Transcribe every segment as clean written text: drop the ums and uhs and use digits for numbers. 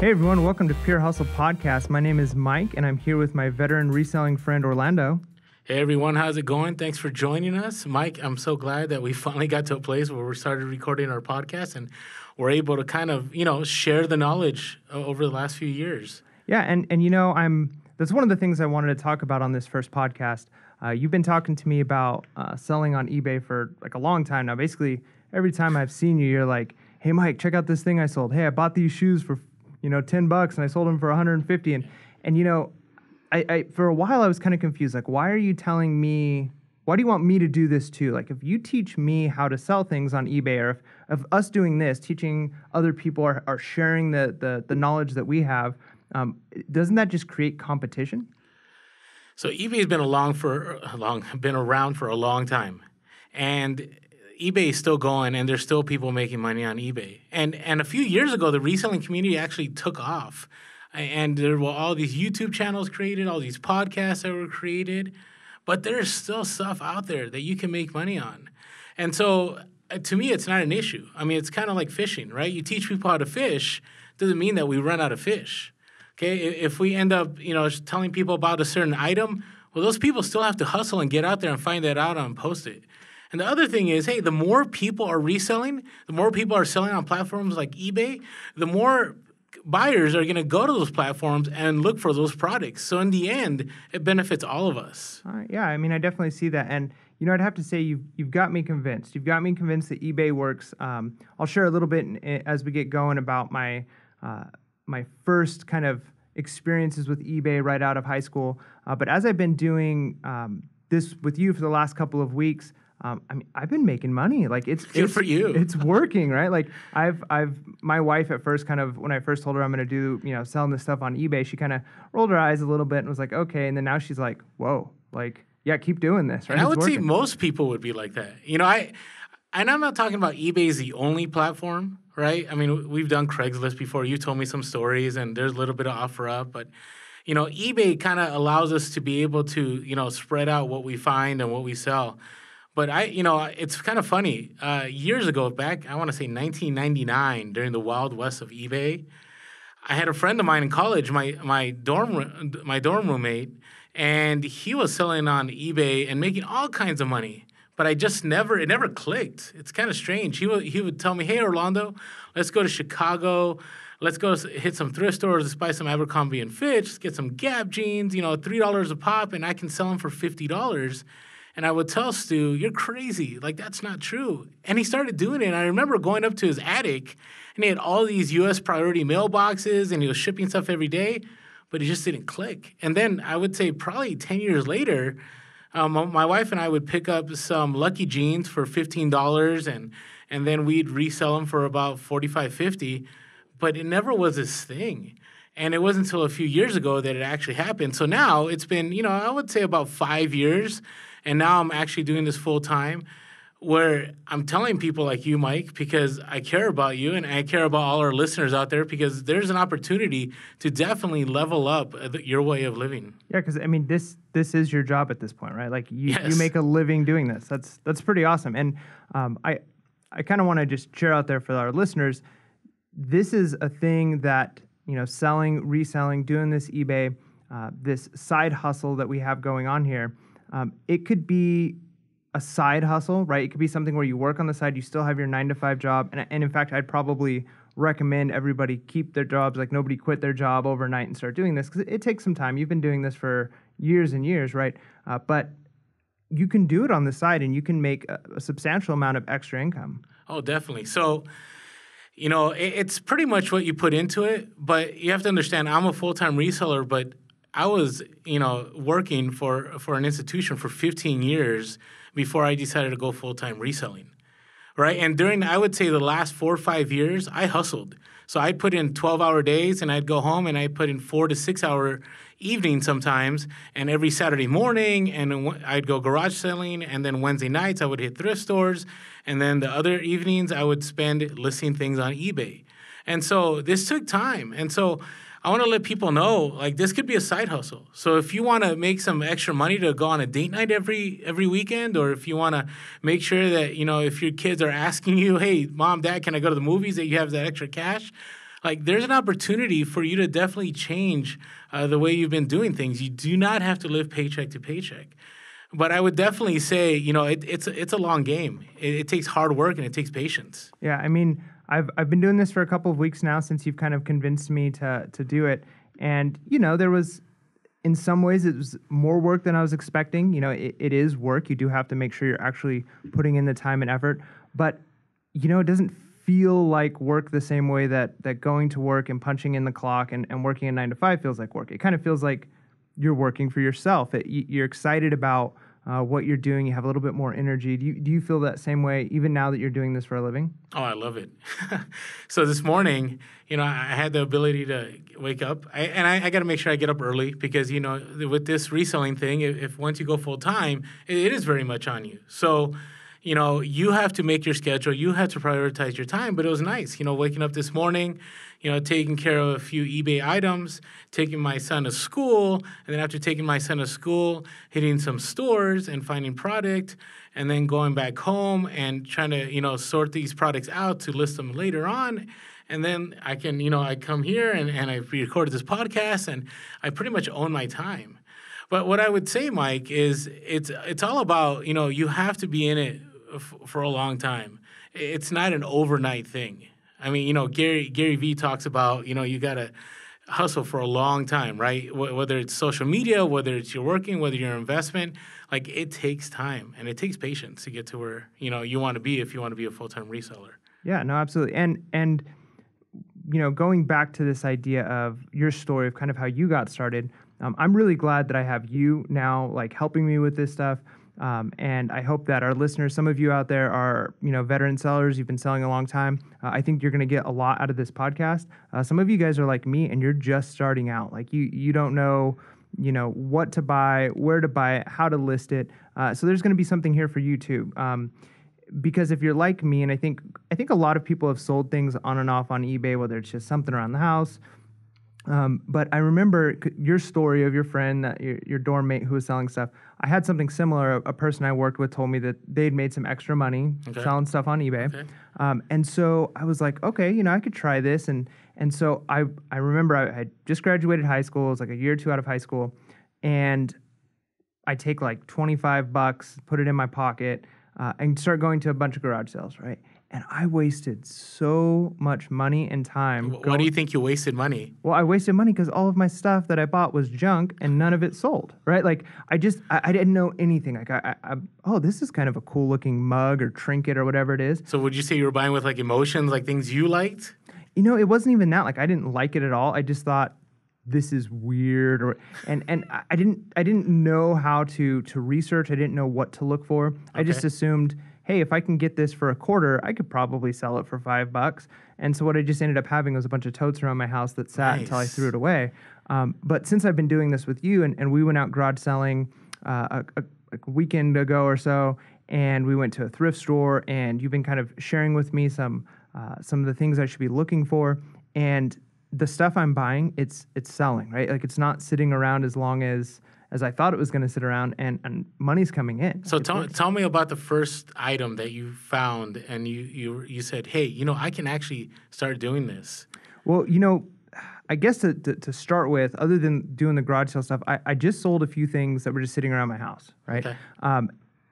Hey everyone, welcome to Pure Hustle Podcast. My name is Mike, and I'm here with my veteran reselling friend Orlando. Hey everyone, how's it going? Thanks for joining us. Mike, I'm so glad that we finally got to a place where we started recording our podcast and we're able to kind of, share the knowledge over the last few years. Yeah, and that's one of the things I wanted to talk about on this first podcast. You've been talking to me about selling on eBay for like a long time now. Basically, every time I've seen you, you're like, "Hey Mike, check out this thing I sold. Hey, I bought these shoes for $10 and I sold them for $150." And I for a while I was kind of confused. Like, why are you telling me? Why do you want me to do this too? Like, if you teach me how to sell things on eBay, or if us doing this, teaching other people are sharing the knowledge that we have, doesn't that just create competition? So eBay's been been around for a long time, and eBay is still going, and there's still people making money on eBay. And a few years ago, the reselling community actually took off, and there were all these YouTube channels created, all these podcasts that were created, but there's still stuff out there that you can make money on. And so to me, it's not an issue. I mean, it's kind of like fishing, right? You teach people how to fish, doesn't mean that we run out of fish. Okay, if we end up, telling people about a certain item, well, those people still have to hustle and get out there and find that out and post it. And the other thing is, hey, the more people are reselling, the more people are selling on platforms like eBay, the more buyers are going to go to those platforms and look for those products. So in the end, it benefits all of us. Yeah, I mean, I definitely see that. And, I'd have to say you've got me convinced. You've got me convinced that eBay works. I'll share a little bit as we get going about my first kind of experiences with eBay right out of high school. But as I've been doing this with you for the last couple of weeks, I've been making money. Like it's good for you. It's working, right? Like my wife at first kind of, when I first told her I'm going to do, selling this stuff on eBay, she kind of rolled her eyes a little bit and was like, okay. And then now she's like, whoa, like, yeah, keep doing this, right? And I would say most people would be like that. And I'm not talking about eBay is the only platform, right? I mean, we've done Craigslist before. You told me some stories and there's a little bit of OfferUp, but eBay kind of allows us to be able to, spread out what we find and what we sell. But it's kind of funny. Years ago, back, I want to say 1999, during the Wild West of eBay, I had a friend of mine in college, my dorm roommate, and he was selling on eBay and making all kinds of money. But it never clicked. It's kind of strange. He would tell me, "Hey, Orlando, let's go to Chicago. Let's go hit some thrift stores. Let's buy some Abercrombie and Fitch. Let's get some Gap jeans, $3 a pop, and I can sell them for $50. And I would tell Stu, "You're crazy. Like, that's not true." And he started doing it. And I remember going up to his attic, and he had all these U.S. priority mailboxes, and he was shipping stuff every day, but it just didn't click. And then I would say probably 10 years later, my wife and I would pick up some Lucky jeans for $15, and then we'd resell them for about $45, $50. But it never was this thing. And it wasn't until a few years ago that it actually happened. So now it's been, I would say about 5 years. And now I'm actually doing this full time, where I'm telling people like you, Mike, because I care about you and I care about all our listeners out there, because there's an opportunity to definitely level up your way of living. Yeah, because I mean, this is your job at this point, right? Like you Yes. make a living doing this. That's pretty awesome. And I kind of want to just share out there for our listeners, this is a thing that, selling, reselling, doing this eBay, this side hustle that we have going on here. It could be a side hustle, right? It could be something where you work on the side, you still have your 9-to-5 job. And in fact, I'd probably recommend everybody keep their jobs, like nobody quit their job overnight and start doing this, because it takes some time. You've been doing this for years and years, right? But you can do it on the side and you can make a substantial amount of extra income. Oh, definitely. So, it's pretty much what you put into it, but you have to understand, I'm a full-time reseller, but I was, working for an institution for 15 years before I decided to go full-time reselling, right? And during, I would say, the last 4 or 5 years, I hustled. So I'd put in 12-hour days, and I'd go home, and I'd put in 4 to 6 hour evenings sometimes, and every Saturday morning, and I'd go garage selling, and then Wednesday nights, I would hit thrift stores, and then the other evenings, I would spend listing things on eBay. And so this took time. And so I want to let people know, like, this could be a side hustle. So if you want to make some extra money to go on a date night every weekend, or if you want to make sure that, if your kids are asking you, "Hey, Mom, Dad, can I go to the movies?" that you have that extra cash, Like, there's an opportunity for you to definitely change the way you've been doing things. You do not have to live paycheck to paycheck. But I would definitely say, it's a long game. It takes hard work and it takes patience. Yeah, I mean, I've been doing this for a couple of weeks now since you've kind of convinced me to do it. And, there was, in some ways, it was more work than I was expecting. It is work. You do have to make sure you're actually putting in the time and effort. But, it doesn't feel like work the same way that going to work and punching in the clock and working a 9 to 5 feels like work. It kind of feels like you're working for yourself. You're excited about what you're doing. You have a little bit more energy. Do you feel that same way even now that you're doing this for a living? Oh, I love it. So this morning, I had the ability to wake up. I got to make sure I get up early because, with this reselling thing, if once you go full time, it is very much on you. So, you have to make your schedule. You have to prioritize your time. But it was nice, waking up this morning, taking care of a few eBay items, taking my son to school, and then after taking my son to school, hitting some stores and finding product, and then going back home and trying to, sort these products out to list them later on. And then I can, I come here and I recorded this podcast, and I pretty much own my time. But what I would say, Mike, is it's all about, you have to be in it for a long time. It's not an overnight thing. I mean, Gary Vee talks about, you got to hustle for a long time, right? Whether it's social media, whether it's your working, whether you're an investment, like it takes time and it takes patience to get to where, you want to be if you want to be a full-time reseller. Yeah, no, absolutely. And going back to this idea of your story of kind of how you got started, I'm really glad that I have you now, like helping me with this stuff. And I hope that our listeners, some of you out there are, veteran sellers. You've been selling a long time. I think you're going to get a lot out of this podcast. Some of you guys are like me and you're just starting out. Like you don't know, what to buy, where to buy it, how to list it. So there's going to be something here for you too. Because if you're like me, and I think a lot of people have sold things on and off on eBay, whether it's just something around the house. But I remember your story of your friend, that your dorm mate who was selling stuff. I had something similar. A person I worked with told me that they'd made some extra money selling stuff on eBay. Okay. And so I was like, okay, I could try this. And so I remember I had just graduated high school. It was like a year or two out of high school. And I take like $25, put it in my pocket, and start going to a bunch of garage sales, right? And I wasted so much money and time. Why do you think you wasted money? Well, I wasted money because all of my stuff that I bought was junk and none of it sold, right? Like, I didn't know anything. Like, oh, this is kind of a cool looking mug or trinket or whatever it is. So would you say you were buying with like emotions, like things you liked? It wasn't even that. Like, I didn't like it at all. I just thought, this is weird, and I didn't know how to research. I didn't know what to look for. Okay. I just assumed, hey, if I can get this for $25, I could probably sell it for $5. And so what I just ended up having was a bunch of totes around my house that sat until I threw it away. But since I've been doing this with you, and we went out garage selling a weekend ago or so, and we went to a thrift store, and you've been kind of sharing with me some of the things I should be looking for, and the stuff I'm buying, it's selling, right? Like, it's not sitting around as long as I thought it was going to sit around, and money's coming in. So tell me about the first item that you found, and you said, hey, I can actually start doing this. Well, I guess to start with, other than doing the garage sale stuff, I just sold a few things that were just sitting around my house, right? Okay.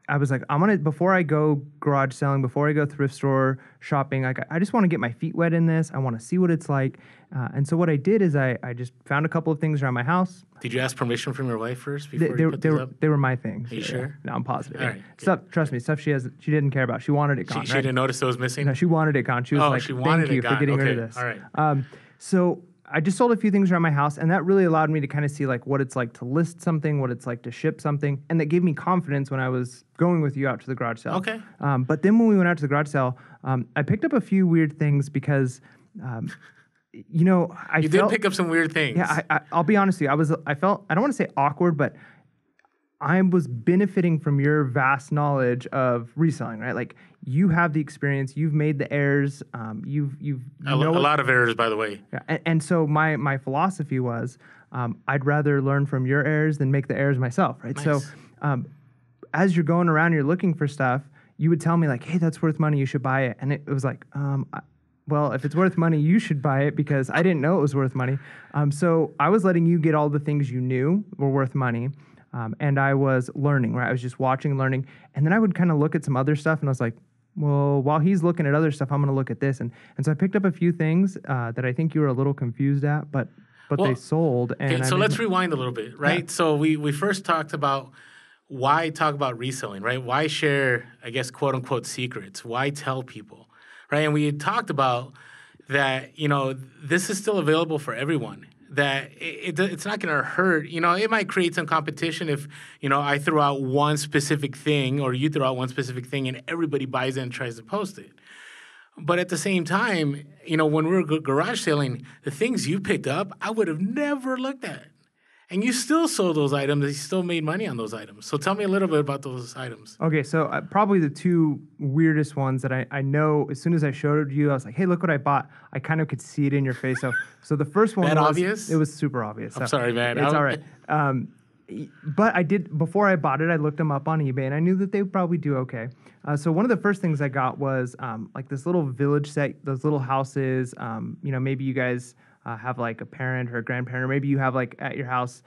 I was like, before I go garage selling, before I go thrift store shopping, like, I just want to get my feet wet in this. I want to see what it's like. And so what I did is I just found a couple of things around my house. Did you ask permission from your wife first before you put these up? They were my things. Are you sure? No, I'm positive. All right. Trust me, stuff she didn't care about. She wanted it gone. She didn't notice it was missing? No, she wanted it gone. She was like, thank you for getting rid of this. All right. So I just sold a few things around my house, and that really allowed me to kind of see like what it's like to list something, what it's like to ship something, and that gave me confidence when I was going with you out to the garage sale. Okay. But then when we went out to the garage sale, I picked up a few weird things because, you did pick up some weird things. Yeah, I'll be honest with you. I felt, I don't want to say awkward, but I was benefiting from your vast knowledge of reselling, right? Like, you have the experience, you've made the errors, you've a lot of errors, by the way. Yeah, and so my philosophy was, I'd rather learn from your errors than make the errors myself, right? Nice. So, as you're going around, you're looking for stuff, you would tell me like, hey, that's worth money, you should buy it, and it was like, well, if it's worth money, you should buy it because I didn't know it was worth money. So I was letting you get all the things you knew were worth money. And I was learning, right? I was just watching and learning. And then I would kind of look at some other stuff and I was like, well, while he's looking at other stuff, I'm going to look at this. And so I picked up a few things that I think you were a little confused at, but they sold. And okay, so let's rewind a little bit, right? Yeah. So we first talked about why talk about reselling, right? Why share, I guess, quote unquote secrets? Why tell people, right? And we had talked about that, this is still available for everyone. That it's not going to hurt. It might create some competition if, I throw out one specific thing or you throw out one specific thing and everybody buys it and tries to post it. But at the same time, when we were garage selling, the things you picked up, I would have never looked at. And you still sold those items. You still made money on those items. So tell me a little bit about those items. Okay, so probably the two weirdest ones that I know, as soon as I showed it to you, I was like, hey, look what I bought. I kind of could see it in your face. So the first one that was... obvious? It was super obvious. I'm sorry, man. It's all right. But I did, before I bought it, I looked them up on eBay, and I knew that they would probably do okay. So one of the first things I got was like this little village set, those little houses. Maybe you guys... have like a parent or a grandparent, or maybe you have like at your house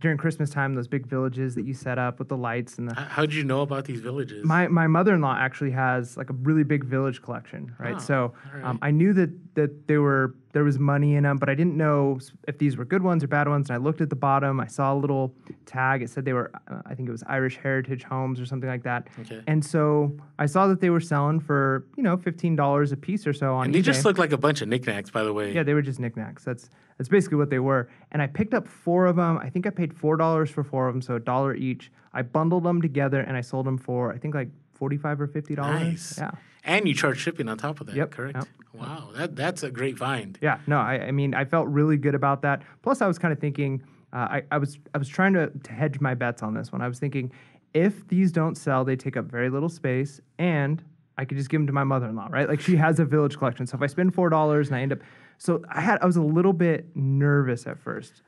during Christmas time, those big villages that you set up with the lights and the... How did you know about these villages? My mother-in-law actually has like a really big village collection, right? Oh, So right. I knew that there was money in them, but I didn't know if these were good ones or bad ones. And I looked at the bottom, I saw a little tag. It said they were, I think it was Irish Heritage Homes or something like that. Okay. And so I saw that they were selling for, $15 a piece or so on And they eBay. just look like a bunch of knickknacks, by the way. Yeah, they were just knickknacks. That's basically what they were. And I picked up 4 of them. I think I paid $4 for 4 of them, so $1 each. I bundled them together and I sold them for, I think, like $45 or $50. Nice. Yeah. And you charge shipping on top of that, Yep. correct? Yep. Wow, that's a great find. Yeah. No, I mean, I felt really good about that. Plus, I was kind of thinking, I was trying to hedge my bets on this one. I was thinking, if these don't sell, they take up very little space, and I could just give them to my mother-in-law, right? Like, she has a village collection. So if I spend $4 and I end up... So I was a little bit nervous at first.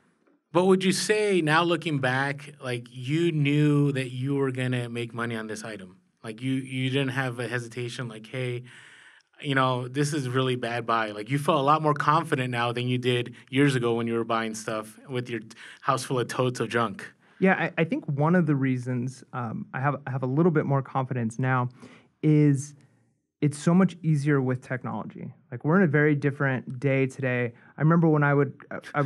But would you say, now looking back, like you knew that you were going to make money on this item? Like you didn't have a hesitation like, hey, this is really bad buy. Like you felt a lot more confident now than you did years ago when you were buying stuff with your house full of totes of junk. Yeah, I think one of the reasons I have a little bit more confidence now is it's so much easier with technology. Like we're in a very different day today. I remember when I would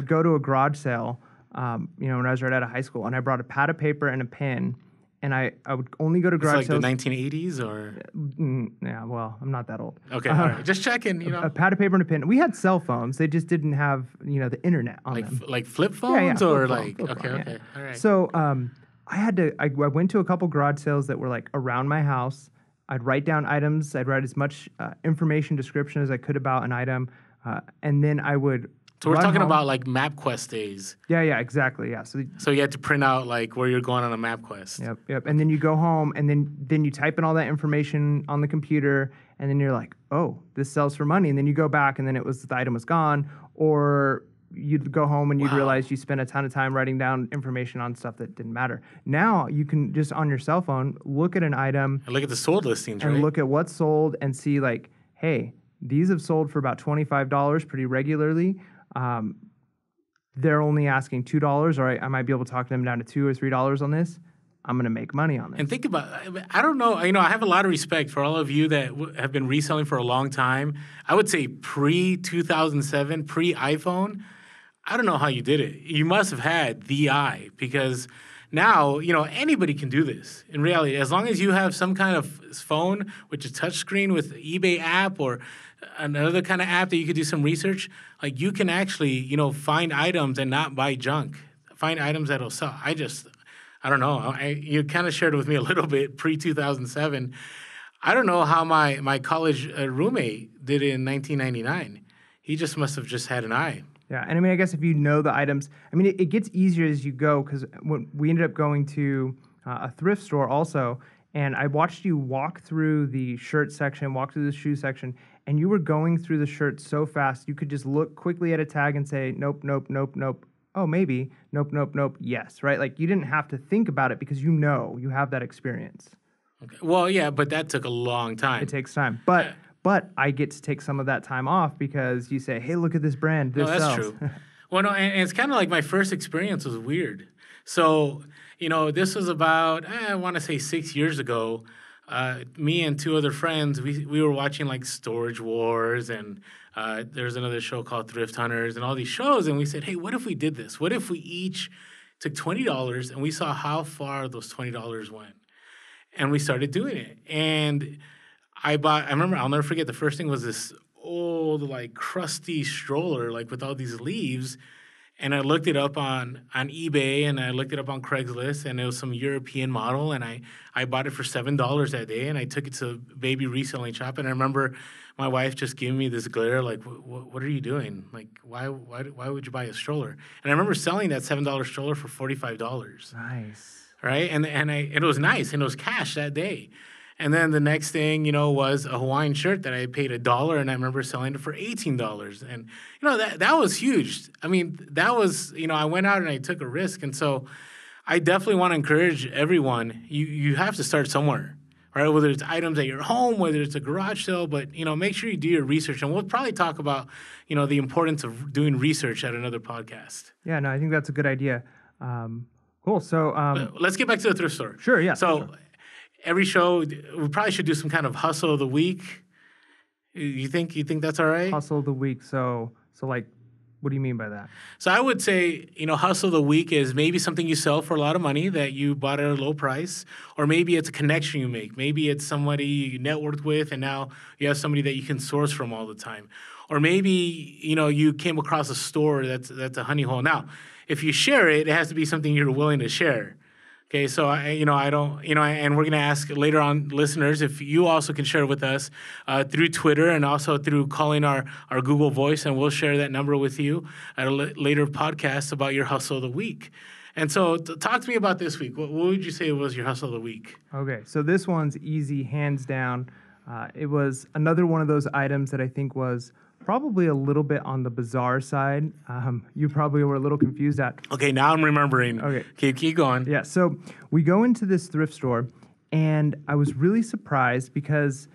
go to a garage sale, when I was right out of high school, and I brought a pad of paper and a pen, and I would only go to garage sales. sales. Like the 1980s or? Yeah, well, I'm not that old. Okay, all right. Just checking, A pad of paper and a pen. We had cell phones. They just didn't have, the internet on them. Like flip phones yeah, or flip phone, okay, all right. So I went to a couple garage sales that were like around my house. I'd write down items. I'd write as much information description as I could about an item. And then I would... So we're talking about like MapQuest days. Yeah, exactly. Yeah. So you had to print out like where you're going on a MapQuest. Yep. And then you go home and then you type in all that information on the computer and then you're like, oh, this sells for money. And then you go back and then the item was gone. Or you'd go home and you'd realize you spent a ton of time writing down information on stuff that didn't matter. Now you can just on your cell phone look at an item. And look at the sold listings, and right? Look at what's sold and see like, hey, these have sold for about $25 pretty regularly. They're only asking $2, or I might be able to talk them down to $2 or $3 on this. I'm going to make money on this. And think about, I don't know, I have a lot of respect for all of you that have been reselling for a long time. I would say pre-2007, pre-iPhone. I don't know how you did it. You must have had the eye because now, anybody can do this. In reality, as long as you have some kind of phone, which is touchscreen with eBay app or another kind of app that you could do some research, like you can actually, find items and not buy junk. Find items that'll sell. I don't know. You kind of shared with me a little bit pre-2007. I don't know how my college roommate did it in 1999. He just must have just had an eye. Yeah, and I mean, I guess if you know the items, I mean, it gets easier as you go because when we ended up going to a thrift store also, and I watched you walk through the shirt section, walk through the shoe section, and you were going through the shirts so fast, you could just look quickly at a tag and say, nope, nope, nope, nope. Oh, maybe. Nope, nope, nope. Yes, right? Like you didn't have to think about it because you have that experience. Okay. Well, yeah, but that took a long time. It takes time. But but I get to take some of that time off because you say, hey, look at this brand. This No, that's sells. true. Well, no, and it's kind of like my first experience was weird. So, this was about, I want to say 6 years ago. Me and two other friends, we were watching like Storage Wars, and there's another show called Thrift Hunters and all these shows. And we said, hey, what if we did this? What if we each took $20 and we saw how far those $20 went? And we started doing it. And I remember, I'll never forget, the first thing was this old, like, crusty stroller, like, with all these leaves. And I looked it up on eBay, and I looked it up on Craigslist, and it was some European model, and I bought it for $7 that day, and I took it to a baby reselling shop. And I remember my wife just giving me this glare, like, what are you doing? Like, why would you buy a stroller? And I remember selling that $7 stroller for $45. Nice. Right? And it was nice, and it was cash that day. And then the next thing, was a Hawaiian shirt that I paid $1, and I remember selling it for $18. And, that was huge. I mean, that was, I went out and I took a risk. And so I definitely want to encourage everyone, you have to start somewhere, right? Whether it's items at your home, whether it's a garage sale, but, make sure you do your research. And we'll probably talk about, the importance of doing research at another podcast. Yeah, no, I think that's a good idea. Cool. So let's get back to the thrift store. Sure, yeah. So sure. Every show, we probably should do some kind of hustle of the week. You think that's all right? Hustle of the week. So like, what do you mean by that? So I would say, hustle of the week is maybe something you sell for a lot of money that you bought at a low price, or maybe it's a connection you make. Maybe it's somebody you networked with, and now you have somebody that you can source from all the time. Or maybe, you came across a store that's a honey hole. Now, if you share it, it has to be something you're willing to share. Okay, so I don't, and we're going to ask later on listeners if you also can share with us through Twitter and also through calling our Google Voice, and we'll share that number with you at a later podcast about your hustle of the week. And so talk to me about this week. What would you say was your hustle of the week? Okay, so this one's easy, hands down. It was another one of those items that I think was probably a little bit on the bizarre side. You probably were a little confused at. Okay, now I'm remembering. Okay, keep going. Yeah, so we go into this thrift store, and I was really surprised because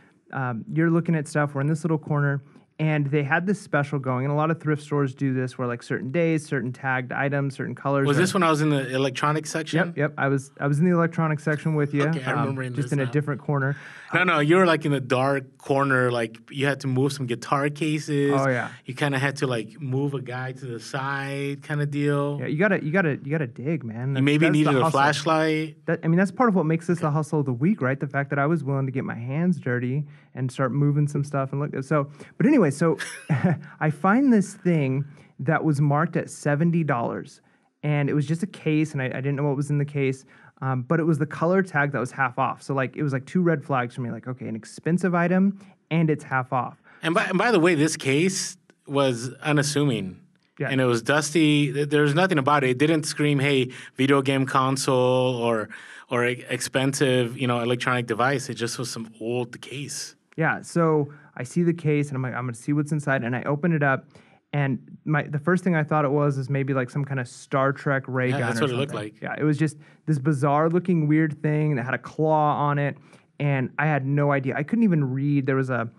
you're looking at stuff. We're in this little corner, and they had this special going. And a lot of thrift stores do this where, like, certain days, certain tagged items, certain colors. Was this when I was in the electronics section? Yep. I was in the electronics section with you. Okay, I remember just in a different corner. No, you were like in the dark corner. Like, you had to move some guitar cases. Oh yeah. You kind of had to like move a guy to the side, kind of deal. Yeah, you gotta dig, man. You maybe needed a flashlight. That's part of what makes this the hustle of the week, right? The fact that I was willing to get my hands dirty and start moving some stuff and look. So, but anyway, so I find this thing that was marked at $70, and it was just a case, and I didn't know what was in the case. But it was the color tag that was half off. So like it was like two red flags for me. Like, okay, an expensive item and it's half off. And by the way, this case was unassuming. Yeah. And it was dusty. There's nothing about it. It didn't scream, hey, video game console or expensive, electronic device. It just was some old case. Yeah. So I see the case and I'm like, I'm going to see what's inside. And I open it up. And the first thing I thought it was is maybe like some kind of Star Trek ray gun. That's or what something. It looked like. Yeah, it was just this bizarre looking weird thing that had a claw on it, and I had no idea. I couldn't even read. There was a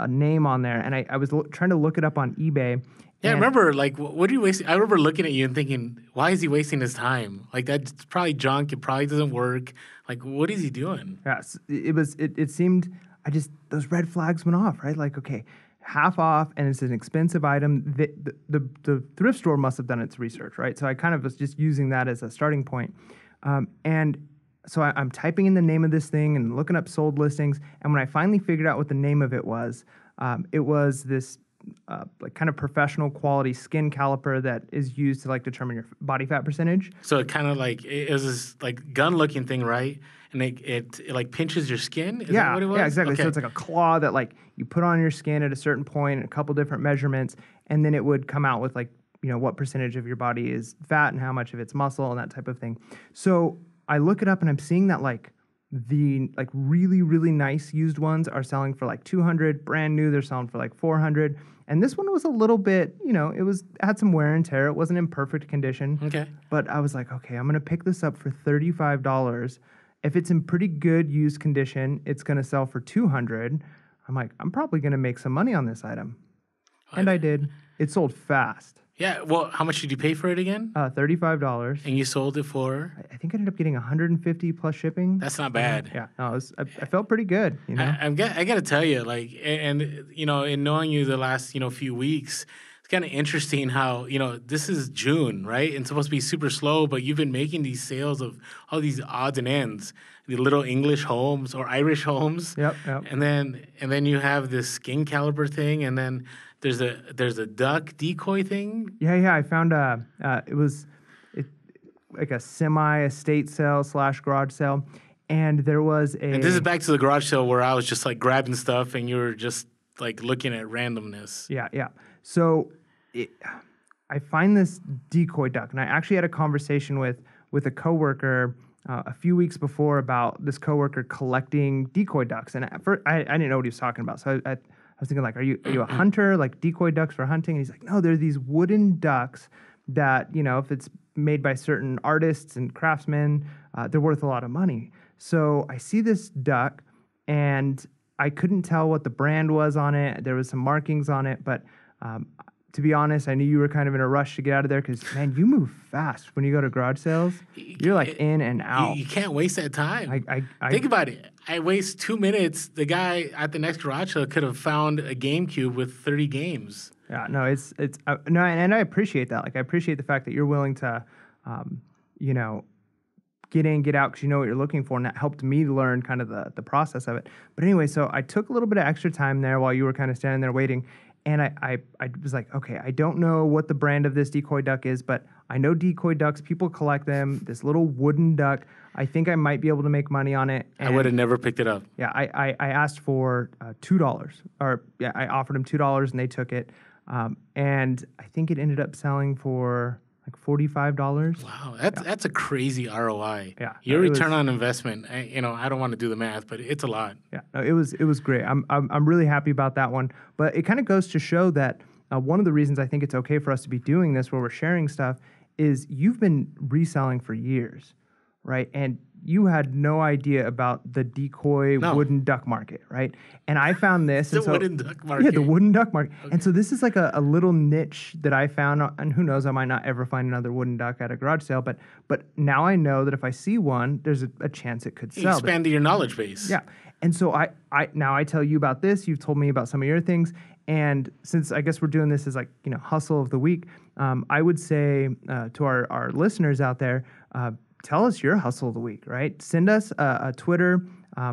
name on there, and I was trying to look it up on eBay. Yeah, I remember, like, what are you wasting? I remember looking at you and thinking, why is he wasting his time? Like, that's probably junk. It probably doesn't work. Like, what is he doing? Yeah, it seemed, those red flags went off, right? Like, okay, half off, and it's an expensive item. The thrift store must have done its research, right? So I kind of was just using that as a starting point. And so I'm typing in the name of this thing and looking up sold listings. And when I finally figured out what the name of it was this like kind of professional quality skin caliper that is used to like determine your body fat percentage. So it kind of like, it was this like gun looking thing, right? And it like pinches your skin? Is that what it was? Yeah, exactly. Okay. So it's like a claw that like you put on your skin at a certain point, a couple different measurements, and then it would come out with like, what percentage of your body is fat and how much of it's muscle and that type of thing. So I look it up and I'm seeing that like the like really, really nice used ones are selling for like $200, brand new, they're selling for like $400. And this one was a little bit, it had some wear and tear. It wasn't in perfect condition. Okay. But I was like, okay, I'm going to pick this up for $35. If it's in pretty good used condition, it's going to sell for $200. I'm like, I'm probably going to make some money on this item. And I did. It sold fast. Yeah. Well, how much did you pay for it again? $35. And you sold it for? I think I ended up getting 150 plus shipping. That's not bad. Yeah. No, I felt pretty good, you know? I got to tell you, like, and, you know, in knowing you the last, you know, few weeks, it's kind of interesting how, you know, this is June, right? And it's supposed to be super slow, but you've been making these sales of all these odds and ends, the little English homes or Irish homes. Yep. And then you have this skin caliper thing, and then there's a duck decoy thing. Yeah. I found it was like a semi-estate sale / garage sale. And there was And this is back to the garage sale where I was just like grabbing stuff and you were just like looking at randomness. Yeah. So I find this decoy duck, and I actually had a conversation with a coworker a few weeks before about this coworker collecting decoy ducks. And at first, I didn't know what he was talking about. So I was thinking, like, are you a hunter, like decoy ducks for hunting? And he's like, no, they're these wooden ducks that, you know, if it's made by certain artists and craftsmen, they're worth a lot of money. So I see this duck, and I couldn't tell what the brand was on it. There was some markings on it, but to be honest, I knew you were kind of in a rush to get out of there because, man, you move fast when you go to garage sales. You're like in and out. You can't waste that time. I Think about it. I waste 2 minutes. The guy at the next garage sale could have found a GameCube with 30 games. Yeah, no, it's no, and I appreciate that. Like, I appreciate the fact that you're willing to, you know, get in, get out because you know what you're looking for, and that helped me learn kind of the process of it. But anyway, so I took a little bit of extra time there while you were kind of standing there waiting, and I was like, okay, I don't know what the brand of this decoy duck is, but I know decoy ducks. People collect them. This little wooden duck. I think I might be able to make money on it. I would have never picked it up. Yeah, I asked for $2, or yeah, I offered them $2, and they took it. And I think it ended up selling for like $45. Wow, that's a crazy ROI. Yeah, your return on investment. I don't want to do the math, but it's a lot. Yeah, no, it was great. I'm really happy about that one. But it kind of goes to show that one of the reasons I think it's okay for us to be doing this, where we're sharing stuff, is you've been reselling for years, right? And you had no idea about the decoy wooden duck market, right? And I found this. The wooden duck market. Yeah, the wooden duck market. Okay. And so this is like a little niche that I found, and who knows, I might not ever find another wooden duck at a garage sale, but now I know that if I see one, there's a chance it could sell. Expanding your knowledge base. Yeah. And so I now I tell you about this, you've told me about some of your things, and since I guess we're doing this as like, you know, hustle of the week, I would say to our listeners out there, tell us your hustle of the week, right? Send us a Twitter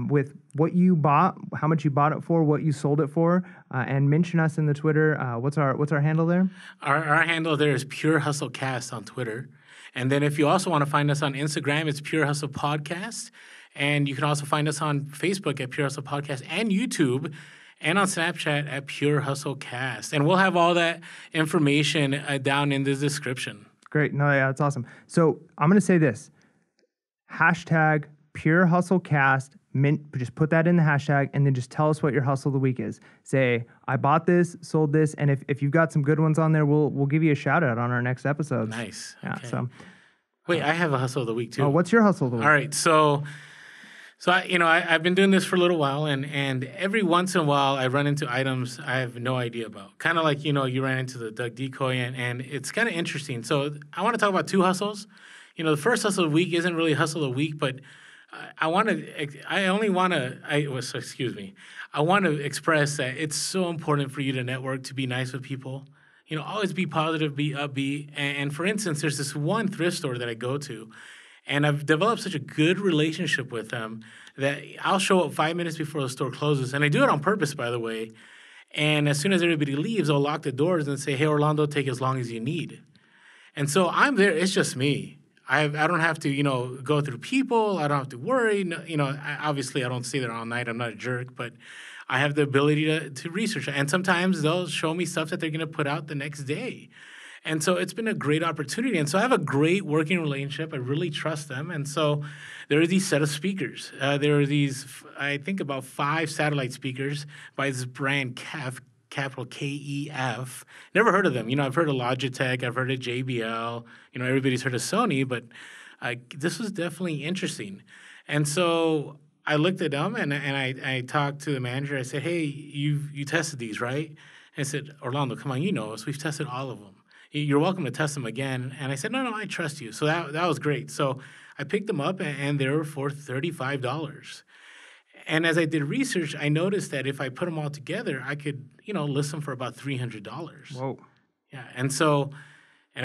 with what you bought, how much you bought it for, what you sold it for, and mention us in the Twitter. What's our handle there? Our handle there is Pure Hustle Cast on Twitter. And then if you also want to find us on Instagram, it's Pure Hustle Podcast. And you can also find us on Facebook at Pure Hustle Podcast and YouTube, and on Snapchat at Pure Hustle Cast. And we'll have all that information down in the description. Great. No, yeah, that's awesome. So I'm going to say this. Hashtag Pure Hustle Cast. Just put that in the hashtag, and then just tell us what your hustle of the week is. Say, I bought this, sold this, and if you've got some good ones on there, we'll give you a shout out on our next episode. Nice. Yeah. Okay. So, wait, I have a hustle of the week too. Oh, what's your hustle of the week? All right, so I've been doing this for a little while, and every once in a while I run into items I have no idea about. Kind of like, you know, you ran into the duck decoy, and it's kind of interesting. So I want to talk about two hustles. You know, the first hustle of the week isn't really hustle of the week, but I want to express that it's so important for you to network, to be nice with people. You know, always be positive, be upbeat. And for instance, there's this one thrift store that I go to, and I've developed such a good relationship with them that I'll show up 5 minutes before the store closes. And I do it on purpose, by the way. And as soon as everybody leaves, I'll lock the doors and say, hey, Orlando, take as long as you need. And so I'm there. It's just me. I don't have to, you know, go through people. I don't have to worry. No, you know, obviously I don't stay there all night. I'm not a jerk, but I have the ability to research. And sometimes they'll show me stuff that they're going to put out the next day. And so it's been a great opportunity. And so I have a great working relationship. I really trust them. And so there are these set of speakers. There are these, I think, about 5 satellite speakers by this brand KEF, capital KEF. Never heard of them. You know, I've heard of Logitech. I've heard of JBL. You know, everybody's heard of Sony. But this was definitely interesting. And so I looked at them and I talked to the manager. I said, "Hey, you tested these, right?" And I said, "Orlando, come on, you know us. We've tested all of them. You're welcome to test them again." And I said, "No, I trust you." So that was great. So I picked them up and they were for $35. And as I did research, I noticed that if I put them all together, I could, list them for about $300. Whoa. Yeah, and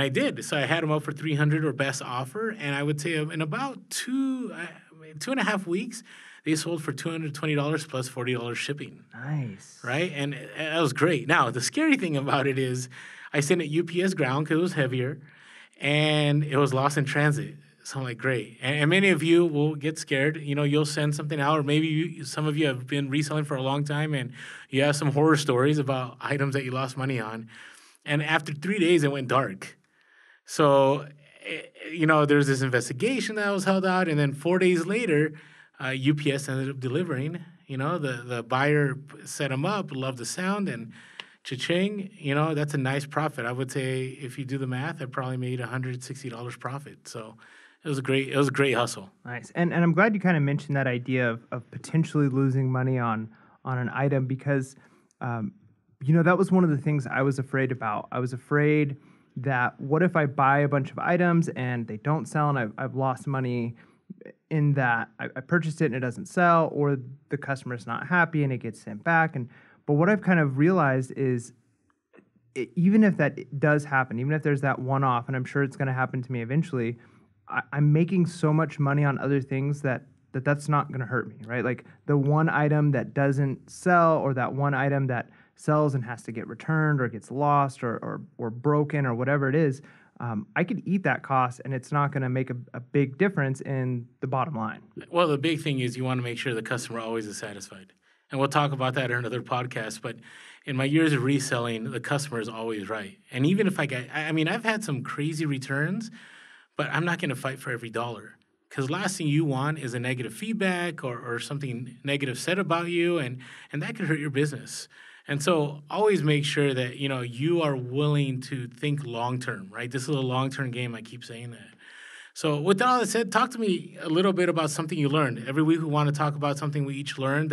I did. So I had them up for 300 or best offer, and I would say in about 2.5 weeks, they sold for $220 plus $40 shipping. Nice. Right, and that was great. Now the scary thing about it is, I sent it UPS ground because it was heavier, and it was lost in transit. So I'm like, great. And many of you will get scared. You'll send something out, or maybe some of you have been reselling for a long time, and you have some horror stories about items that you lost money on. And after 3 days, it went dark. So, there's this investigation that was held out, and then 4 days later, UPS ended up delivering. The buyer set them up, loved the sound, and cha-ching, that's a nice profit. I would say if you do the math, I probably made $160 profit. So it was a great hustle. Nice. And I'm glad you kind of mentioned that idea of potentially losing money on an item because, that was one of the things I was afraid about. I was afraid that what if I buy a bunch of items and they don't sell and I've lost money in that I purchased it and it doesn't sell, or the customer's not happy and it gets sent back. But what I've kind of realized is even if that does happen, even if there's that one-off, and I'm sure it's going to happen to me eventually, I'm making so much money on other things that's not going to hurt me, right? Like the one item that doesn't sell, or that one item that sells and has to get returned or gets lost or broken or whatever it is, I could eat that cost and it's not going to make a big difference in the bottom line. Well, the big thing is you want to make sure the customer always is satisfied. And we'll talk about that in another podcast. But in my years of reselling, the customer is always right. And even if I've had some crazy returns, but I'm not going to fight for every dollar. Because last thing you want is a negative feedback or something negative said about you, and that could hurt your business. And so always make sure that, you are willing to think long-term, right? This is a long-term game. I keep saying that. So with all that said, talk to me a little bit about something you learned. Every week we want to talk about something we each learned,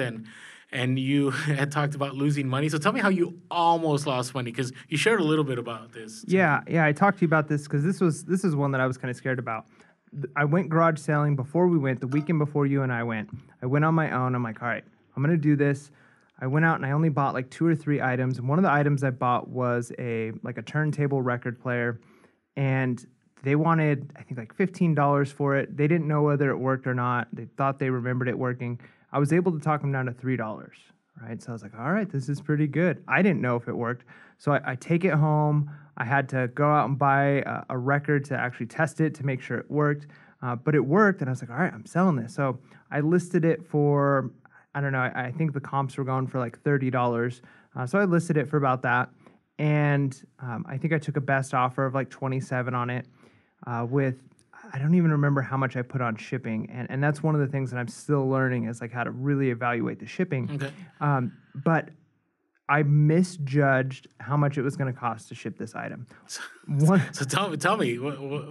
and you had talked about losing money. So tell me how you almost lost money, because you shared a little bit about this. Yeah, I talked to you about this because this is one that I was kind of scared about. I went garage selling before we went, the weekend before you and I went. I went on my own. I'm like, all right, I'm going to do this. I went out and I only bought like 2 or 3 items. And one of the items I bought was a turntable record player. And they wanted, I think, like $15 for it. They didn't know whether it worked or not. They thought they remembered it working. I was able to talk them down to $3, right? So I was like, all right, this is pretty good. I didn't know if it worked. So I take it home. I had to go out and buy a record to actually test it to make sure it worked. But it worked, and I was like, all right, I'm selling this. So I listed it for, I don't know, I think the comps were going for like $30. So I listed it for about that. And I think I took a best offer of like $27 on it with, I don't even remember how much I put on shipping. And that's one of the things that I'm still learning is like how to really evaluate the shipping. Okay. But I misjudged how much it was going to cost to ship this item. So tell me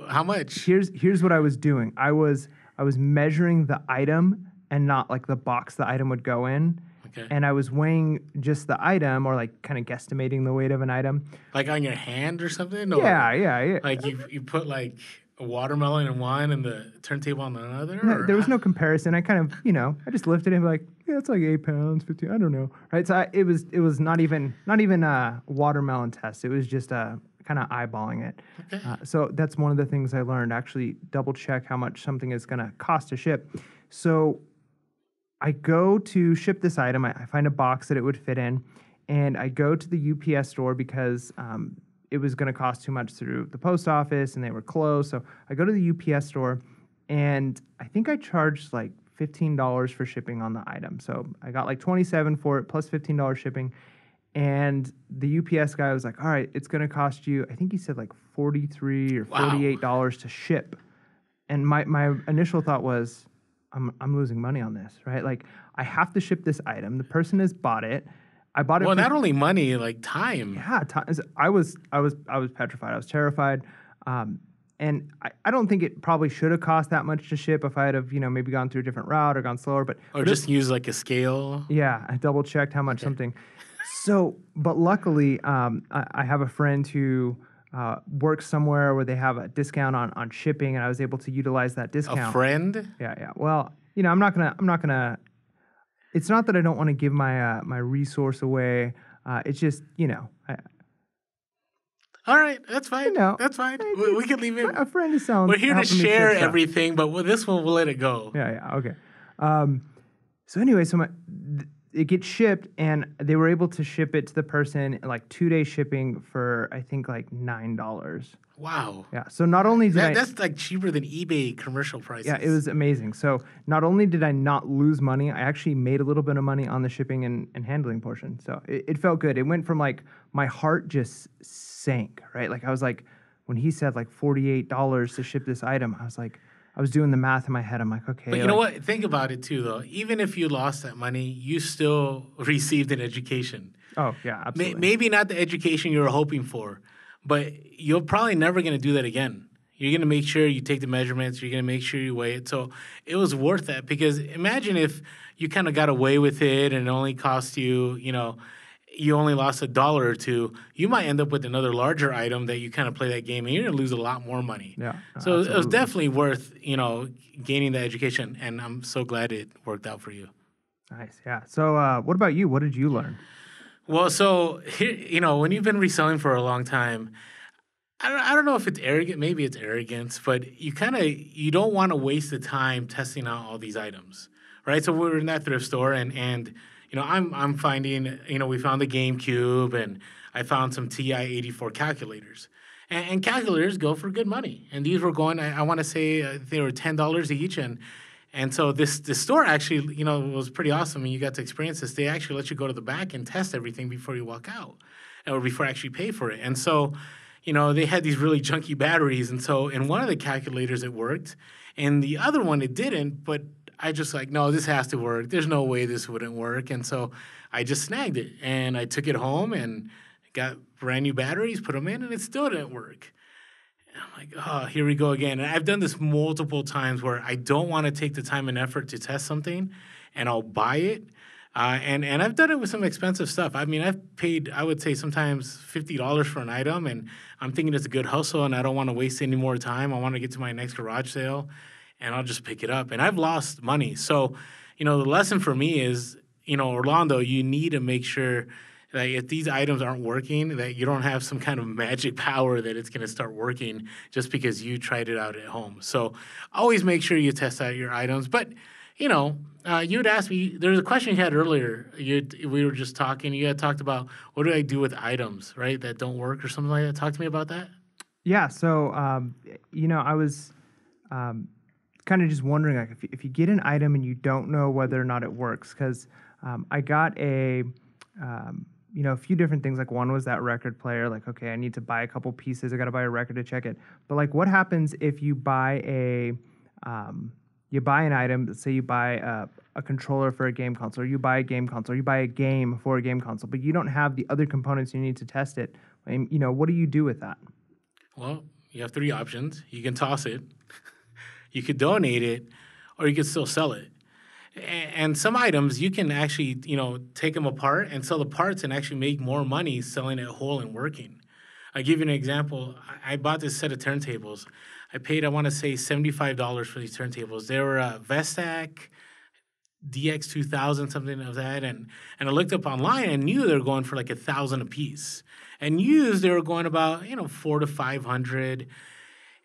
how much? Here's what I was doing. I was measuring the item and not like the box the item would go in. Okay. And I was weighing just the item, or like kind of guesstimating the weight of an item. Like on your hand or something? Or Yeah. Like you put like a watermelon in one and the turntable on another? No, there was no comparison. I kind of, I just lifted it and be like, yeah, it's like 8 pounds, 15, I don't know. Right. So it was not even a watermelon test. It was just kind of eyeballing it. Okay. So that's one of the things I learned, actually double check how much something is going to cost to ship. So I go to ship this item. I find a box that it would fit in, and I go to the UPS store because it was going to cost too much through the post office, and they were closed. So I go to the UPS store, and I think I charged like $15 for shipping on the item. So I got like $27 for it plus $15 shipping. And the UPS guy was like, all right, it's going to cost you, I think he said like $43 or $48 to ship. And my initial thought was, I'm losing money on this, right? Like I have to ship this item. The person has bought it. I bought it. Well, not only money, like time. Yeah, time. I was petrified. I was terrified. And I don't think it probably should have cost that much to ship if I had have, maybe gone through a different route or gone slower. Or just use like a scale. Yeah, I double checked how much something. So, but luckily, I have a friend who works somewhere where they have a discount on shipping, and I was able to utilize that discount. A friend? Yeah. Well, I'm not gonna. It's not that I don't want to give my my resource away. It's just, All right, that's fine. That's fine. We can leave it. A friend is selling. We're here to helping me share ship stuff. everything, but with this one, we'll let it go. Yeah. Okay. So anyway, it gets shipped, and they were able to ship it to the person in like 2-day shipping for I think like $9. Wow. Yeah. So not only did that's like cheaper than eBay commercial prices. Yeah, it was amazing. So not only did I not lose money, I actually made a little bit of money on the shipping and handling portion. So it felt good. It went from like my heart just sank, right? Like I was like, when he said like $48 to ship this item, I was doing the math in my head. I'm like, okay. But you know what? Think about it too, though. Even if you lost that money, you still received an education. Oh, yeah, absolutely. Maybe not the education you were hoping for, but you're probably never going to do that again. You're going to make sure you take the measurements. You're going to make sure you weigh it. So it was worth that, because imagine if you kind of got away with it and it only cost you, you only lost $1 or $2. You might end up with another larger item that you kind of play that game, and you're going to lose a lot more money. Yeah. So absolutely. it was definitely worth, gaining the education, and I'm so glad it worked out for you. Nice. Yeah. So what about you? What did you learn? Well, so here, when you've been reselling for a long time, I don't know if it's arrogant. Maybe it's arrogance, but you don't want to waste the time testing out all these items, right? So we were in that thrift store, and I'm finding, we found the GameCube, and I found some TI-84 calculators. And calculators go for good money. And these were going, I want to say they were $10 each. And so this store actually, was pretty awesome. And you got to experience this. They actually let you go to the back and test everything before you walk out, or before you actually pay for it. And so, they had these really junky batteries. And so in one of the calculators, it worked. And the other one, it didn't. But I just no, this has to work. There's no way this wouldn't work. And so I just snagged it, and I took it home and got brand new batteries, put them in, and it still didn't work. And I'm like, oh, here we go again. And I've done this multiple times where I don't want to take the time and effort to test something, and I'll buy it. And I've done it with some expensive stuff. I mean, I've paid, I would say, sometimes $50 for an item, and I'm thinking it's a good hustle, and I don't want to waste any more time. I want to get to my next garage sale, and I'll just pick it up. And I've lost money. So, the lesson for me is, Orlando, you need to make sure that if these items aren't working, that you don't have some kind of magic power that it's going to start working just because you tried it out at home. So always make sure you test out your items. But, you had asked me, there was a question you had earlier. We were just talking. You had talked about, what do I do with items, right, that don't work or something like that. Talk to me about that. Yeah. So, I was kind of just wondering, like, if you get an item and you don't know whether or not it works, because I got a few different things. Like, one was that record player. Like, okay, I need to buy a couple pieces. I got to buy a record to check it. But like, what happens if you buy an item? Let's say you buy a controller for a game console, or you buy a game console, or you buy a game for a game console, but you don't have the other components you need to test it. What do you do with that? Well, you have 3 options. You can toss it, you could donate it, or you could still sell it. And some items, you can actually, take them apart and sell the parts and actually make more money selling it whole and working. I'll give you an example. I bought this set of turntables. I paid, I want to say, $75 for these turntables. They were Vestac DX2000, something of that. And I looked up online and knew they were going for like $1,000 a piece. And used, they were going about, $400 to $500.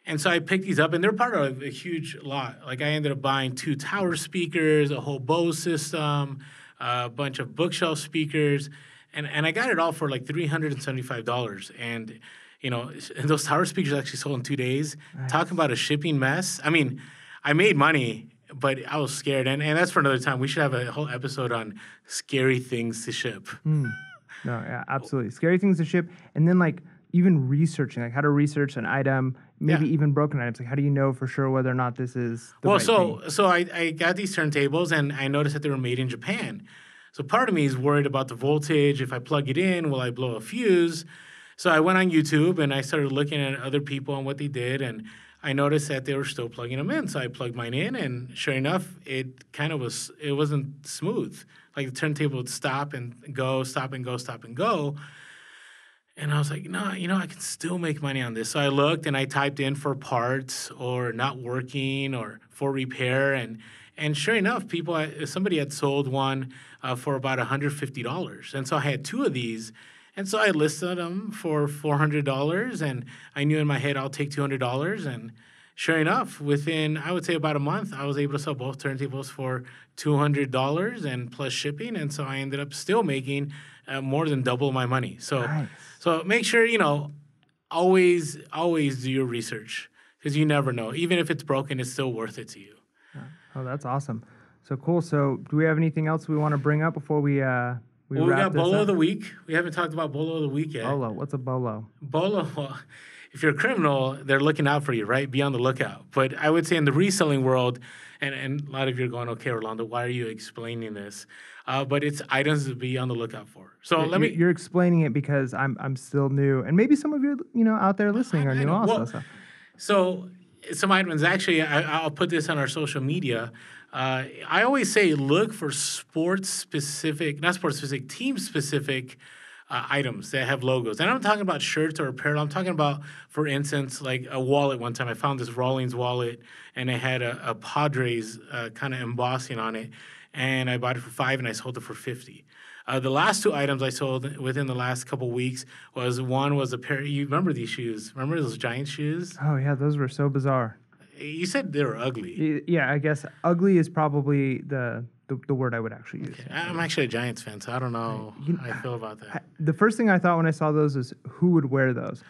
And so I picked these up, and they're part of a huge lot. Like, I ended up buying 2 tower speakers, a whole Bose system, a bunch of bookshelf speakers, and I got it all for like $375. And, and those tower speakers actually sold in 2 days. Nice. Talking about a shipping mess. I mean, I made money, but I was scared. And that's for another time. We should have a whole episode on scary things to ship. No, yeah, absolutely. Scary things to ship. And then, like, even researching, like how to research an item, maybe even broken items. Like, how do you know for sure whether or not this is the right thing? So I got these turntables, and I noticed that they were made in Japan. So part of me is worried about the voltage. If I plug it in, will I blow a fuse? So I went on YouTube and I started looking at other people and what they did, and I noticed that they were still plugging them in. So I plugged mine in, and sure enough, it wasn't smooth. Like the turntable would stop and go, stop and go, stop and go. And I was like, no, I can still make money on this. So I looked and I typed in for parts or not working or for repair. And sure enough, somebody had sold one for about $150. And so I had two of these. And so I listed them for $400. And I knew in my head, I'll take $200. And sure enough, within, I would say about a month, I was able to sell both turntables for $200 and plus shipping. And so I ended up still making more than double my money. So, Nice. so make sure, always do your research because you never know. Even if it's broken, it's still worth it to you. Oh, that's awesome. So cool. So do we have anything else we want to bring up before we Well, we wrap got this BOLO up? of the week. We haven't talked about BOLO of the week yet. BOLO. What's a BOLO? BOLO, well, if you're a criminal, they're looking out for you, right? Be on the lookout. But I would say in the reselling world, and a lot of you are going, okay, Orlando, why are you explaining this? But it's items to be on the lookout for. So You're explaining it because I'm still new, and maybe some of you out there listening are new also. Well, so some items, actually, I'll put this on our social media. I always say look for team-specific items that have logos. And I'm not talking about shirts or apparel. I'm talking about, for instance, like a wallet. One time I found this Rawlings wallet, and it had a Padres kind of embossing on it. And I bought it for $5, and I sold it for $50. The last two items I sold within the last couple weeks was a pair. You remember these shoes? Remember those Giant shoes? Oh yeah, those were so bizarre. You said they were ugly. Yeah, I guess ugly is probably the word I would actually use. Okay. I'm actually a Giants fan, so I don't know how I feel about that. The first thing I thought when I saw those is who would wear those?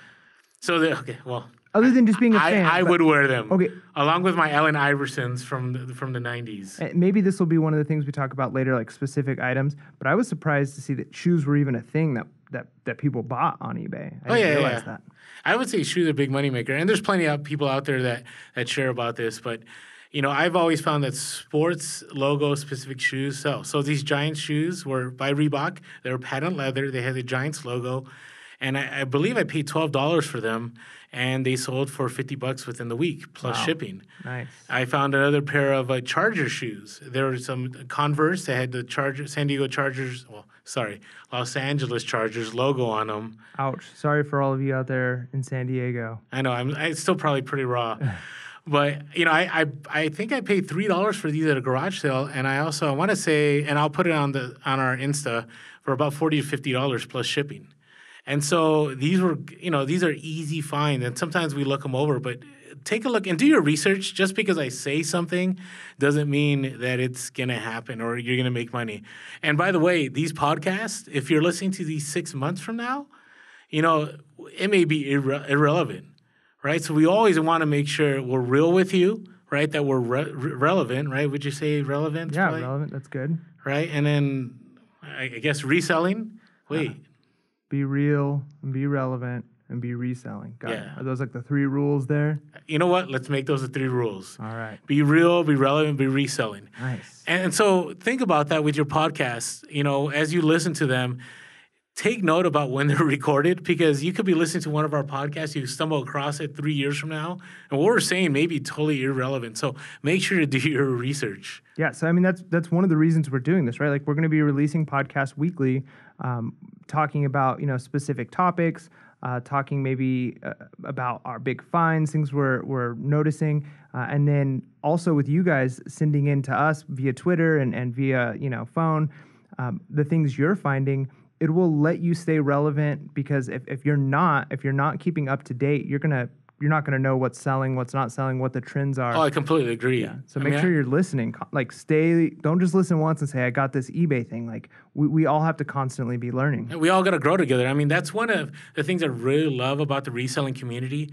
So, well, Other than just being a fan. I would wear them. Okay. Along with my Allen Iversons from the 90s. Maybe this will be one of the things we talk about later, like specific items. But I was surprised to see that shoes were even a thing that people bought on eBay. I didn't realize that. I would say shoes are a big moneymaker. And there's plenty of people out there that share about this. But, I've always found that sports logo-specific shoes sell. So these Giants shoes were by Reebok. They were patent leather. They had the Giants logo. And I believe I paid $12 for them, and they sold for $50 within the week, plus shipping. Nice. I found another pair of Charger shoes. There were some Converse that had the Los Angeles Chargers logo on them. Ouch. Sorry for all of you out there in San Diego. I know, it's still probably pretty raw. But, I think I paid $3 for these at a garage sale, and I want to say, and I'll put it on our Insta, for about $40 to $50 plus shipping. And so these are easy find, and sometimes we look them over, but take a look and do your research. Just because I say something doesn't mean that it's going to happen or you're going to make money. And by the way, these podcasts, if you're listening to these 6 months from now, it may be irrelevant, right? So we always want to make sure we're real with you, right? That we're relevant, right? Would you say relevant? Yeah, right? relevant. That's good. Right? And then I guess reselling. Wait. Be real and be relevant and be reselling. Got it. Yeah. Are those like the 3 rules there? You know what? Let's make those the 3 rules. All right. Be real, be relevant, be reselling. Nice. And so think about that with your podcasts. As you listen to them, take note about when they're recorded, because you could be listening to one of our podcasts, you stumble across it 3 years from now, and what we're saying may be totally irrelevant. So make sure to do your research. Yeah, so that's one of the reasons we're doing this, right? Like we're going to be releasing podcasts weekly, talking about specific topics, talking maybe about our big finds, things we're noticing, and then also with you guys sending in to us via Twitter and via phone the things you're finding. It will let you stay relevant, because if you're not keeping up to date, you're not gonna know what's selling, what's not selling, what the trends are. Oh, I completely agree. Yeah. So make sure you're listening. Like don't just listen once and say I got this eBay thing. Like we all have to constantly be learning. We all got to grow together. That's one of the things I really love about the reselling community.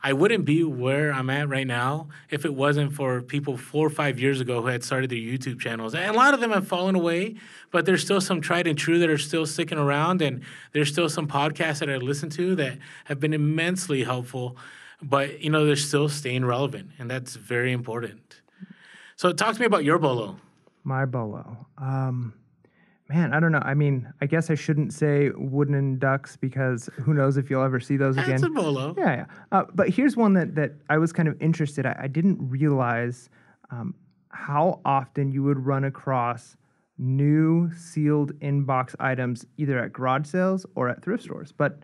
I wouldn't be where I'm at right now if it wasn't for people 4 or 5 years ago who had started their YouTube channels. And a lot of them have fallen away, but there's still some tried and true that are still sticking around. And there's still some podcasts that I listen to that have been immensely helpful. But, they're still staying relevant, and that's very important. So talk to me about your BOLO. My BOLO. Man, I don't know. I mean, I guess I shouldn't say wooden ducks because who knows if you'll ever see those It's a again. bolo. Yeah, yeah. But here's one that I was kind of interested. I didn't realize how often you would run across new sealed inbox items either at garage sales or at thrift stores. But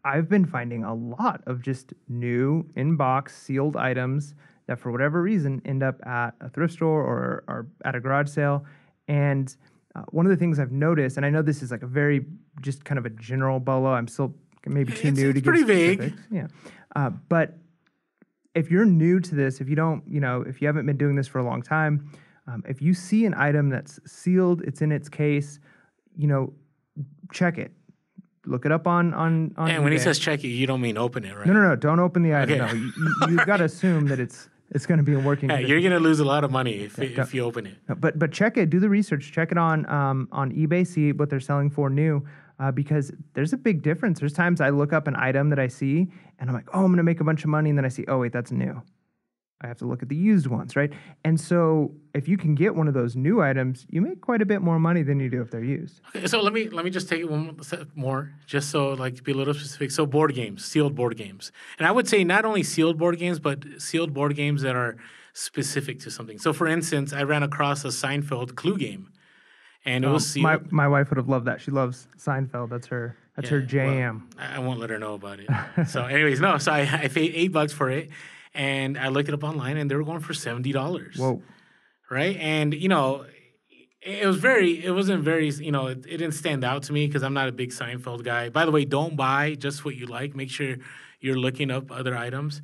I've been finding a lot of just new inbox sealed items that for whatever reason end up at a thrift store or at a garage sale. And one of the things I've noticed, and I know this is like a very just kind of a general BOLO. I'm still maybe too new to It's give pretty specifics. vague. Yeah. But if you're new to this, if you don't, if you haven't been doing this for a long time, if you see an item that's sealed, it's in its case, check it. Look it up on And when he eBay. says check it, you don't mean open it, right? No. Don't open the item. Okay. No, you got to assume that it's going to be in working Yeah, condition. you're gonna lose a lot of money if you open it. No, but check it. Do the research. Check it on eBay. See what they're selling for new, because there's a big difference. There's times I look up an item that I see and I'm like, oh, I'm going to make a bunch of money, and then I see, oh wait, that's new. I have to look at the used ones, right? And so if you can get one of those new items, you make quite a bit more money than you do if they're used. Okay, so let me just take it one step more, just so like to be a little specific. So board games, sealed board games, and I would say not only sealed board games, but sealed board games that are specific to something. So for instance, I ran across a Seinfeld Clue game, and it was sealed. My wife would have loved that. She loves Seinfeld. That's her jam. Well, I won't let her know about it. So anyways, no. So I paid $8 for it. And I looked it up online, and they were going for $70. Whoa! Right, and it wasn't very, it didn't stand out to me because I'm not a big Seinfeld guy. By the way, don't buy just what you like. Make sure you're looking up other items.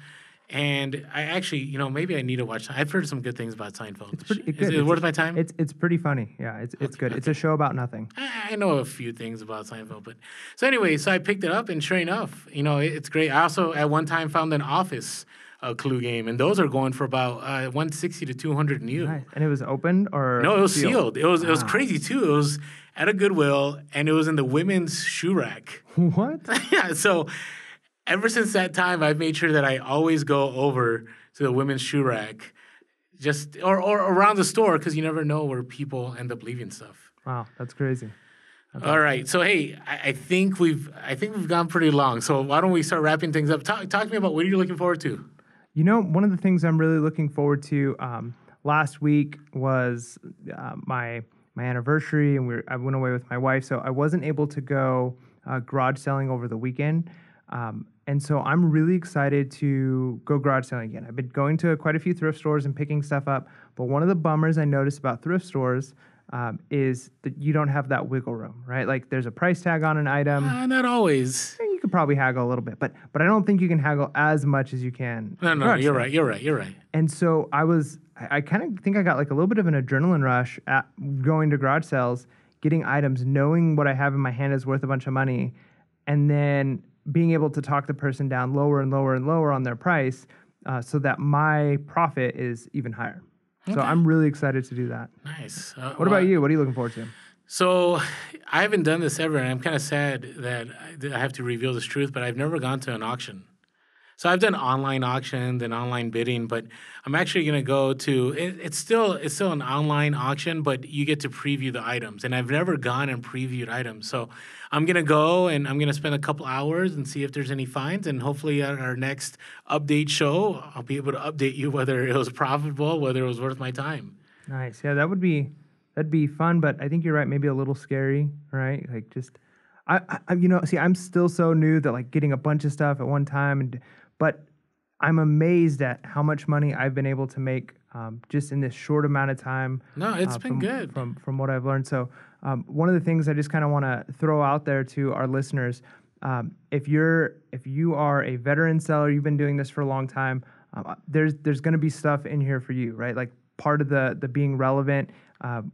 And I actually, maybe I need to watch. I've heard some good things about Seinfeld. It's pretty good. Is it worth my time? It's pretty funny. Yeah, it's good. It's a show about nothing. I know a few things about Seinfeld, but so anyway, so I picked it up, and sure enough, it's great. I also at one time found an Office Clue game, and those are going for about $160 to $200 new. Nice. And it was open or no? It was sealed. It was crazy too. It was at a Goodwill, and it was in the women's shoe rack. What? Yeah. So ever since that time, I've made sure that I always go over to the women's shoe rack, just or around the store, because you never know where people end up leaving stuff. Wow, that's crazy. All right. So hey, I think we've gone pretty long. So why don't we start wrapping things up? Talk to me about what are you looking forward to? One of the things I'm really looking forward to, last week was my anniversary, and I went away with my wife, so I wasn't able to go garage selling over the weekend. And so I'm really excited to go garage selling again. I've been going to quite a few thrift stores and picking stuff up, but one of the bummers I noticed about thrift stores is that you don't have that wiggle room, right? Like there's a price tag on an item. Not always. You could probably haggle a little bit, but I don't think you can haggle as much as you can. No, you're right. You're right. And so I kind of think I got like a little bit of an adrenaline rush at going to garage sales, getting items, knowing what I have in my hand is worth a bunch of money, and then being able to talk the person down lower and lower and lower on their price so that my profit is even higher. Okay. So I'm really excited to do that. Nice. What about you? What are you looking forward to? So I haven't done this ever, and I'm kind of sad that I have to reveal this truth, but I've never gone to an auction. So I've done online auctions and online bidding, but I'm actually going to go to it's still an online auction, but you get to preview the items, and I've never gone and previewed items. So I'm going to go and I'm going to spend a couple hours and see if there's any finds, and hopefully at our next update show, I'll be able to update you whether it was profitable, whether it was worth my time. Nice. Yeah, that'd be fun, but I think you're right, maybe a little scary, right? Like just I'm still so new that like getting a bunch of stuff at one time but I'm amazed at how much money I've been able to make just in this short amount of time. No, it's been good. From what I've learned. So one of the things I just kind of want to throw out there to our listeners, if you are a veteran seller, you've been doing this for a long time, there's going to be stuff in here for you, right? Like part of the being relevant,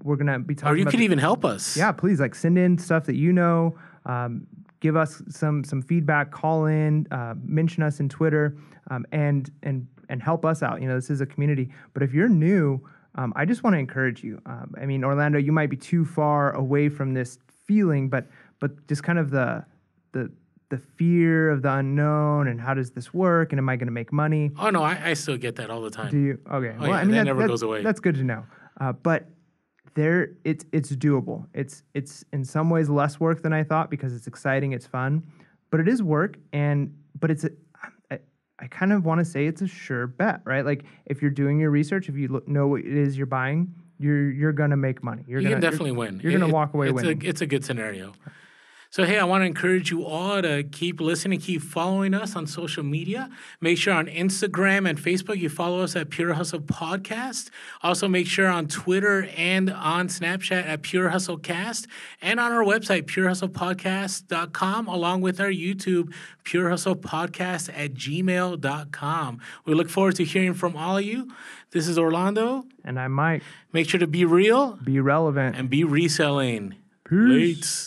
we're going to be talking about... Or you could even help us. Yeah, please, like send in stuff that you know, give us some feedback, call in, mention us in Twitter, and help us out. This is a community. But if you're new, I just want to encourage you. Orlando, you might be too far away from this feeling, but just kind of the fear of the unknown and how does this work and am I going to make money? Oh no, I still get that all the time. Do you? Okay. That never goes away. That's good to know. But it's doable. It's in some ways less work than I thought because it's exciting, it's fun, but it is work. But I kind of want to say it's a sure bet, right? Like if you're doing your research, if you know what it is you're buying, you're gonna make money. You can definitely win. You're gonna walk away winning. It's a good scenario. So, hey, I want to encourage you all to keep listening, keep following us on social media. Make sure on Instagram and Facebook you follow us at Pure Hustle Podcast. Also, make sure on Twitter and on Snapchat at Pure Hustle Cast, and on our website, purehustlepodcast.com, along with our YouTube, Pure Hustle Podcast at gmail.com. We look forward to hearing from all of you. This is Orlando. And I'm Mike. Make sure to be real, be relevant, and be reselling. Peace. Late.